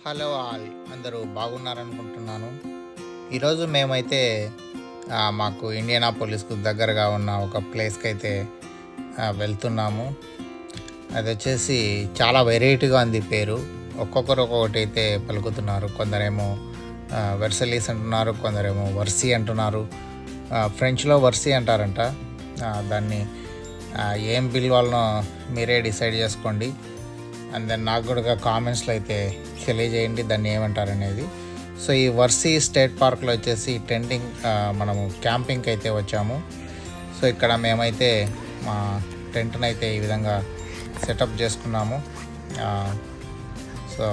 Hello all, అందరూ బాగున్నారనుకుంటున్నాను. ఈరోజు మేమైతే మాకు ఇండియానాపోలిస్కు దగ్గరగా ఉన్న ఒక ప్లేస్కి అయితే వెళ్తున్నాము. అది వచ్చేసి చాలా వెరైటీగా ఉంది పేరు. ఒక్కొక్కరు ఒక్కొక్కటి అయితే పలుకుతున్నారు. కొందరేమో వెర్సలీస్ అంటున్నారు, కొందరేమో వర్సీ అంటున్నారు. ఫ్రెంచ్లో వర్సీ అంటారంట. దాన్ని ఏం పిలవాలనో మీరే డిసైడ్ చేసుకోండి. అండ్ దెన్ నాకు కూడా కామెంట్స్లో అయితే తెలియజేయండి దాన్ని ఏమంటారు అనేది. సో ఈ వర్సీ స్టేట్ పార్క్లో వచ్చేసి టెంటింగ్ మనము క్యాంపింగ్కి అయితే వచ్చాము. సో ఇక్కడ మేమైతే మా టెంట్ని అయితే ఈ విధంగా సెటప్ చేసుకున్నాము. సో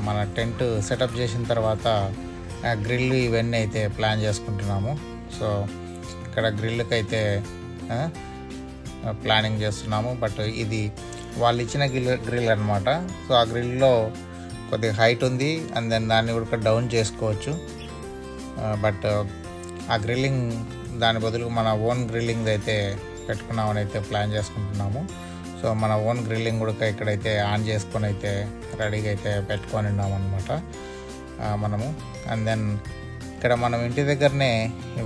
మన టెంట్ సెటప్ చేసిన తర్వాత గ్రిల్ ఇవన్నీ అయితే ప్లాన్ చేసుకుంటున్నాము. సో ఇక్కడ గ్రిల్కి అయితే ప్లానింగ్ చేస్తున్నాము. బట్ ఇది వాళ్ళు ఇచ్చిన గ్రిల్ అనమాట. సో ఆ గ్రిల్లో కొద్దిగా హైట్ ఉంది, అండ్ దెన్ దాన్ని కూడా డౌన్ చేసుకోవచ్చు. బట్ ఆ గ్రిల్లింగ్ దాని బదులు మన ఓన్ గ్రిల్లింగ్ అయితే పెట్టుకున్నామని అయితే ప్లాన్ చేసుకుంటున్నాము. సో మన ఓన్ గ్రిల్లింగ్ కూడా ఇక్కడైతే ఆన్ చేసుకొని అయితే రెడీగా అయితే పెట్టుకొని ఉన్నాము అనమాట మనము. అండ్ దెన్ ఇక్కడ మనం ఇంటి దగ్గరనే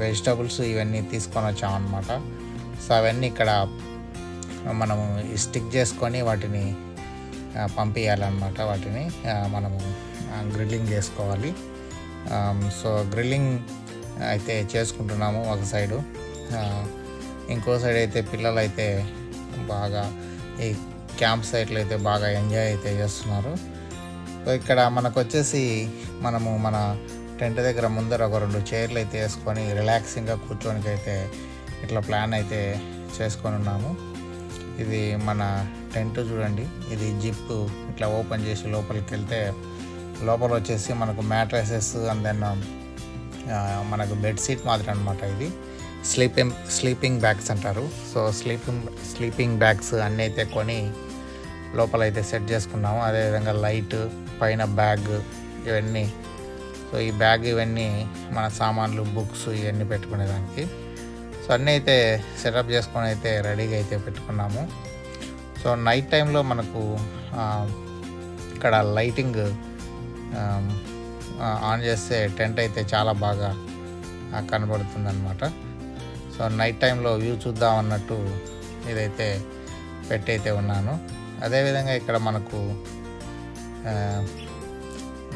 వెజిటబుల్స్ ఇవన్నీ తీసుకొని వచ్చామన్నమాట. సో అవన్నీ ఇక్కడ మనము స్టిక్ చేసుకొని వాటిని పంపించాలన్నమాట. వాటిని మనము గ్రిల్లింగ్ చేసుకోవాలి. సో గ్రిల్లింగ్ అయితే చేసుకుంటున్నాము ఒక సైడు. ఇంకో సైడ్ అయితే పిల్లలు అయితే బాగా ఈ క్యాంప్ సైట్లు అయితే బాగా ఎంజాయ్ అయితే చేస్తున్నారు. సో ఇక్కడ మనకు వచ్చేసి మనము మన టెంట్ దగ్గర ముందర ఒక 2 చైర్లు అయితే వేసుకొని రిలాక్సింగ్గా కూర్చోనికి అయితే ఇట్లా ప్లాన్ అయితే చేసుకొని ఉన్నాము. ఇది మన టెంట్ చూడండి. ఇది జిప్ ఇట్లా ఓపెన్ చేసి లోపలికి వెళ్తే లోపల వచ్చేసి మనకు మ్యాట్రెసెస్ అండ్ దెన్ మనకు బెడ్షీట్ మాదిరి అనమాట. ఇది స్లీపింగ్ బ్యాగ్స్ అంటారు. సో స్లీపింగ్ బ్యాగ్స్ అన్నీ అయితే కొని లోపల అయితే సెట్ చేసుకున్నాము. అదేవిధంగా లైట్ పైన బ్యాగ్ ఇవన్నీ. సో ఈ బ్యాగ్ ఇవన్నీ మన సామాన్లు, బుక్స్ ఇవన్నీ పెట్టుకునేదానికి. సో అన్నీ అయితే సెటప్ చేసుకొని అయితే రెడీగా అయితే పెట్టుకున్నాము. సో నైట్ టైంలో మనకు ఇక్కడ లైటింగ్ ఆన్ చేస్తే టెంట్ అయితే చాలా బాగా కనబడుతుంది అనమాట. సో నైట్ టైంలో వ్యూ చూద్దాం అన్నట్టు ఇదైతే పెట్టయితే ఉన్నాను. అదేవిధంగా ఇక్కడ మనకు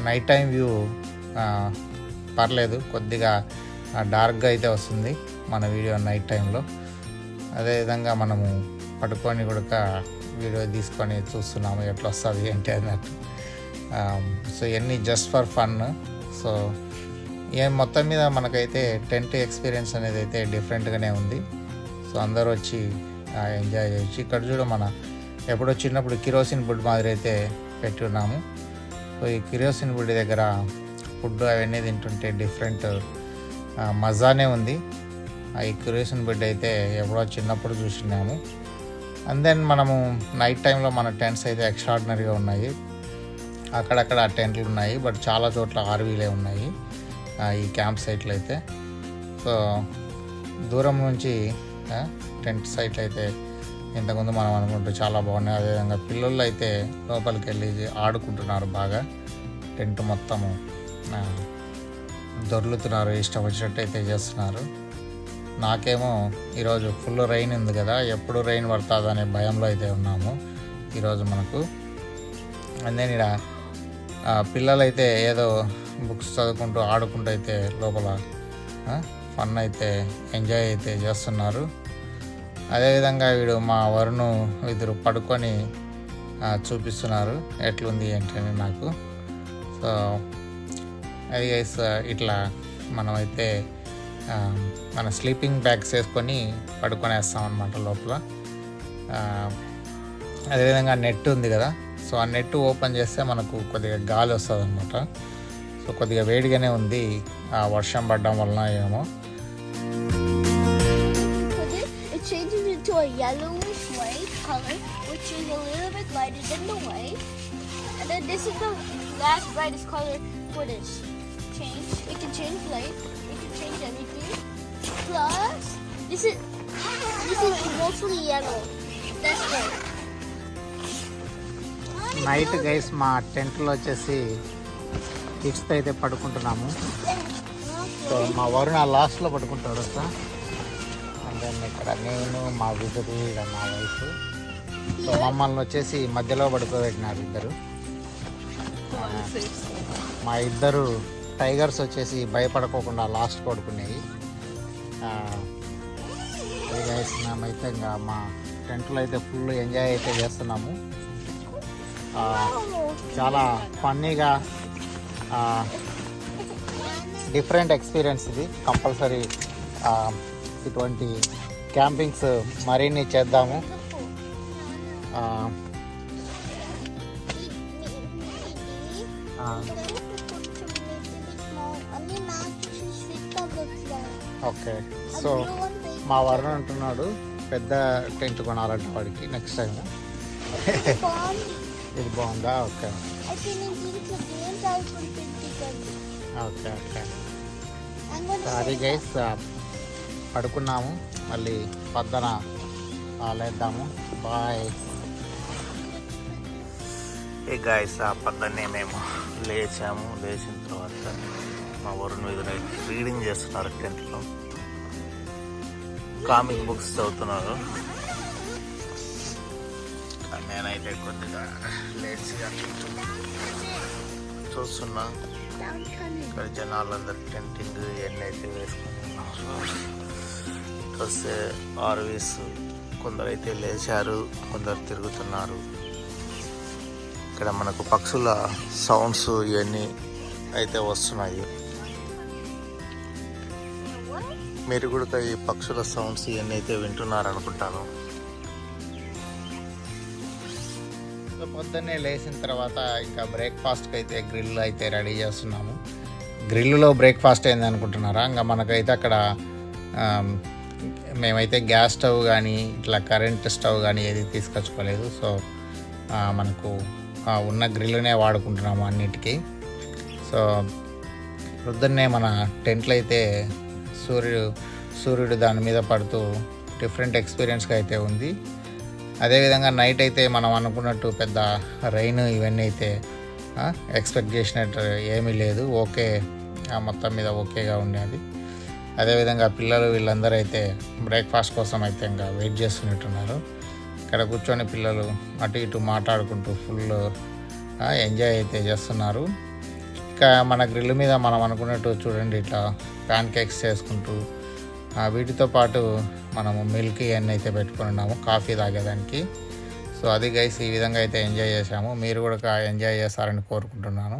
నైట్ టైం వ్యూ పర్లేదు, కొద్దిగా డార్క్గా అయితే వస్తుంది మన వీడియో నైట్ టైంలో. అదేవిధంగా మనము పడుకొని కూడా వీడియో తీసుకొని చూస్తున్నాము ఎట్లా వస్తుంది ఏంటి అన్నట్టు. సో ఇవన్నీ జస్ట్ ఫర్ ఫన్. సో మొత్తం మీద మనకైతే టెంట్ ఎక్స్పీరియన్స్ అనేది అయితే డిఫరెంట్గానే ఉంది. సో అందరూ వచ్చి ఎంజాయ్ చేయొచ్చు. ఇక్కడ చూడ మన ఎప్పుడో చిన్నప్పుడు కిరోసిన్ బుడ్ మాదిరి అయితే పెట్టి ఉన్నాము. సో ఈ కిరోసిన్ బుడ్ దగ్గర ఫుడ్ అవన్నీ తింటుంటే డిఫరెంట్ మజానే ఉంది. ఈ కిరోసిన్ బెడ్ అయితే ఎప్పుడో చిన్నప్పుడు చూసినాము. అండ్ దెన్ మనము నైట్ టైంలో మన టెంట్స్ అయితే ఎక్స్ట్రాడినరీగా ఉన్నాయి. అక్కడక్కడ టెంట్లు ఉన్నాయి, బట్ చాలా చోట్ల ఆర్వీలే ఉన్నాయి ఈ క్యాంప్ సైట్లు అయితే. సో దూరం నుంచి టెంట్ సైట్లు అయితే ఇంతకుముందు మనం అనుకుంటూ చాలా బాగున్నాయి. అదేవిధంగా పిల్లలు అయితే లోపలికి వెళ్ళి ఆడుకుంటున్నారు బాగా. టెంట్ మొత్తము దొర్లుతున్నారు, ఇష్టం వచ్చినట్టు అయితే చేస్తున్నారు. నాకేమో ఈరోజు ఫుల్ రైన్ ఉంది కదా, ఎప్పుడు రైన్ పడుతుందో అనే భయంలో అయితే ఉన్నాము ఈరోజు మనకు. అందే ఇక్కడ పిల్లలు అయితే ఏదో బుక్స్ చదువుకుంటూ ఆడుకుంటూ అయితే లోపల ఫన్ అయితే ఎంజాయ్ అయితే చేస్తున్నారు. అదేవిధంగా వీడు మా వరుణ్ ఇద్దరు పడుకొని చూపిస్తున్నారు ఎట్లుంది ఏంటని నాకు. సో అది గైస్ ఇట్లా మనమైతే మన స్లీపింగ్ బ్యాగ్స్ వేసుకొని పడుకొనేస్తాం అన్నమాట లోపల. అదేవిధంగా నెట్ ఉంది కదా, సో ఆ నెట్ ఓపెన్ చేస్తే మనకు కొద్దిగా గాలి వస్తుంది అనమాట. సో కొద్దిగా వేడిగానే ఉంది, ఆ వర్షం పడడం వలన ఏమో. It changes into a yellowish white color, which is a little bit lighter than the white. And then this is the last brightest color for this change. It can change light, it can change everything. Plus, this is mostly yellow. That's right. Night guys మా టెంట్లో వచ్చేసి కిడ్స్తో అయితే పడుకుంటున్నాము. So మా వరుణ్ ఆ లాస్ట్లో పడుకుంటాడు అసలు. And then ఇక్కడ నేను మా విజుడు ఇక్కడ మా వైఫ్. సో మమ్మల్ని వచ్చేసి మధ్యలో పడుకోబెట్టినారు ఇద్దరు. మా ఇద్దరు టైగర్స్ వచ్చేసి భయపడుకోకుండా లాస్ట్ పడుకునేవి. అది గైస్ మేమైతే ఇంకా మా టెంట్లో అయితే ఫుల్ ఎంజాయ్ అయితే చేస్తున్నాము. చాలా ఫన్నీగా డిఫరెంట్ ఎక్స్పీరియన్స్ ఇది. కంపల్సరీ ఇటువంటి క్యాంపింగ్స్ మరిన్ని చేద్దాము. ఓకే, సో మా వరుణ్ అంటున్నాడు పెద్ద టెంట్ కొనాలంట వాడికి నెక్స్ట్ టైం. ఇది బాగుందా? Okay okay okay. అది గైస్ పడుకున్నాము, మళ్ళీ పొద్దున లేద్దాము. బాయ్. ఏ గైస్ పొద్దున్నే మేము లేచాము. లేచిన తర్వాత మా వరుణ్ మీద రీడింగ్ చేస్తున్నారు టెంట్లో. కామిక్ బుక్స్ చదువుతున్నారు. నేనైతే కొద్దిగా లేచి చూస్తున్నా. ఇక్కడ జనాలందరూ టెంటింగ్ ఇవన్నీ అయితే వేసుకున్నారు. వస్తే ఆర్వీస్ కొందరు అయితే లేచారు, కొందరు తిరుగుతున్నారు. ఇక్కడ మనకు పక్షుల సౌండ్స్ ఇవన్నీ అయితే వస్తున్నాయి. మీరు కూడా ఈ పక్షుల సౌండ్స్ ఇవన్నీ అయితే వింటున్నారు అనుకుంటాను. పొద్దున్నే లేచిన తర్వాత ఇంకా బ్రేక్ఫాస్ట్కి అయితే గ్రిల్ అయితే రెడీ చేస్తున్నాము. గ్రిల్లో బ్రేక్ఫాస్ట్ అయింది అనుకుంటున్నారా? ఇంకా మనకైతే అక్కడ మేమైతే గ్యాస్ స్టవ్ కానీ ఇట్లా కరెంట్ స్టవ్ కానీ ఏది తీసుకొచ్చుకోలేదు. సో మనకు ఉన్న గ్రిల్నే వాడుకుంటున్నాము అన్నిటికీ. సో పొద్దున్నే మన టెంట్లో అయితే సూర్యుడు దాని మీద పడుతూ డిఫరెంట్ ఎక్స్పీరియన్స్గా అయితే ఉంది. అదేవిధంగా నైట్ అయితే మనం అనుకున్నట్టు పెద్ద రైన్ ఇవన్నీ అయితే ఎక్స్పెక్ట్ చేసినట్టు ఏమీ లేదు. ఓకే, మొత్తం మీద ఓకేగా ఉండేది. అదేవిధంగా పిల్లలు వీళ్ళందరూ అయితే బ్రేక్ఫాస్ట్ కోసం అయితే ఇంకా వెయిట్ చేస్తున్నట్టున్నారు. ఇక్కడ కూర్చొని పిల్లలు అటు ఇటు మాట్లాడుకుంటూ ఫుల్ ఎంజాయ్ అయితే చేస్తున్నారు. ఇంకా మన గ్రిల్ మీద మనం అనుకున్నట్టు చూడండి ఇట్లా ప్యాన్ కేక్స్ చేసుకుంటూ వీటితో పాటు మనము మిల్క్ ఇవన్నీ అయితే పెట్టుకుని ఉన్నాము కాఫీ తాగేదానికి. సో అది గైస్ ఈ విధంగా అయితే ఎంజాయ్ చేసాము. మీరు కూడా ఎంజాయ్ చేస్తారని కోరుకుంటున్నాను.